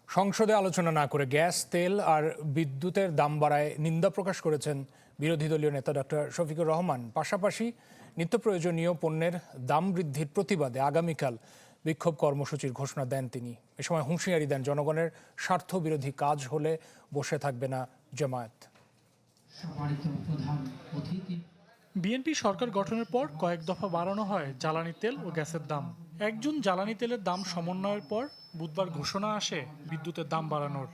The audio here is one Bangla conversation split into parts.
সংসদে আলোচনা না করে গ্যাস, তেল আর বিদ্যুতের দাম বাড়ায় নিন্দা প্রকাশ করেছেন বিরোধী দলীয় নেতা ডক্টর শফিকুর রহমান। পাশাপাশি নিত্য প্রয়োজনীয় পণ্যের দাম বৃদ্ধির প্রতিবাদে আগামীকাল বিক্ষোভ কর্মসূচির ঘোষণা দেন তিনি। এ সময় হুঁশিয়ারি দেন, জনগণের স্বার্থ বিরোধী কাজ হলে বসে থাকবে না জামায়াত। বিএনপি সরকার গঠনের পর কয়েক দফা বাড়ানো হয় জ্বালানি তেল ও গ্যাসের দাম। ১ জুন জ্বালানি তেলের দাম সমন্বয়ের পর বুধবার ঘোষণা আসে বিদ্যুতের দাম বাড়ানোর।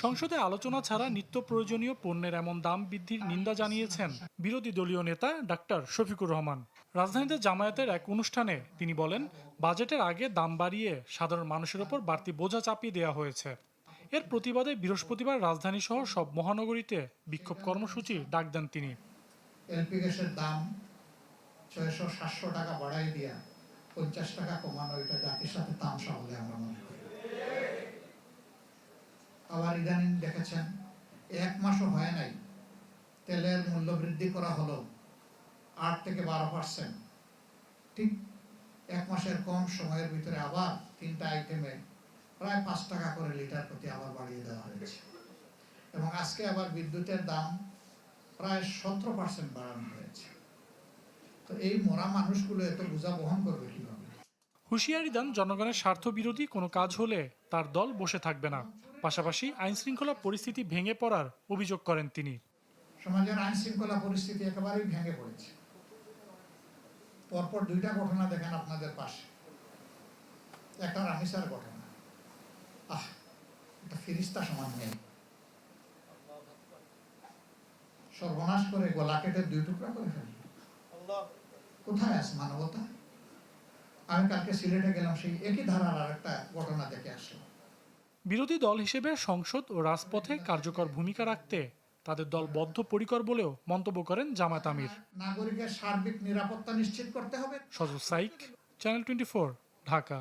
সংসদে আলোচনা ছাড়া নিত্য প্রয়োজনীয় পণ্যের এমন দাম বৃদ্ধির নিন্দা জানিয়েছেন বিরোধী দলীয় নেতা ডাক্তার শফিকুর রহমান। রাজধানীতে জামায়াতের এক অনুষ্ঠানে তিনি বলেন, বাজেটের আগে দাম বাড়িয়ে সাধারণ মানুষের ওপর বাড়তি বোঝা চাপিয়ে দেওয়া হয়েছে। এর প্রতিবাদে বৃহস্পতিবার রাজধানী সহ সব মহানগরীতে বিক্ষোভ কর্মসূচি ডাক দেন তিনি। এলপি গ্যাসের দাম 600-700 টাকা বাড়াই দিয়া 50 টাকা কমানো, এটা জাতির সাথে তামসা বলে আমরা মনে করি। আবার ইদানিং দেখেছেন 1 মাসও হয় নাই, তেলের মূল্য বৃদ্ধি করা হলো 8 থেকে 12%। ঠিক 1 মাসের কম সময়ের ভিতরে আবার 3টা আইটেমে প্রায় 5 টাকা করে লিটার প্রতি আবার বাড়িয়ে দেওয়া হয়েছে। এবং আজকে আবার বিদ্যুতের দাম প্রায় 17% বাড়ানো হয়েছে। তো এই মরা মানুষগুলো এত বোঝা বহন করবে কিভাবে? হুঁশিয়ারি দেন, জনগণের স্বার্থ বিরোধী কোনো কাজ হলে তার দল বসে থাকবে না। পাশাপাশি আইন শৃঙ্খলা পরিস্থিতি ভেঙে পড়ার অভিযোগ করেন তিনি। সমাজের আইন শৃঙ্খলা পরিস্থিতি একেবারেই ভেঙে পড়েছে। পরপর 2টা ঘটনা দেখেন আপনাদের পাশে। একটা রামিসার ঘটনা, এটা ফিরিস্তা সমান নেই, সর্বনাশ করে গলা কেটে 2 টুকরা করে ফেলল। কোথায় আছে মানবতা? আমি কালকে সিলেটে গেলাম, সেই একই ধারার আর একটা ঘটনা দেখে আসলাম। বিরোধী দল হিসেবে সংসদ ও রাজপথে কার্যকর ভূমিকা রাখতে তাদের দল বদ্ধপরিকর বলেও মন্তব্য করেন জামায়াত আমির। নাগরিকের সার্বিক নিরাপত্তা নিশ্চিত করতে হবে। সজল সাইক, চ্যানেল 24, ঢাকা।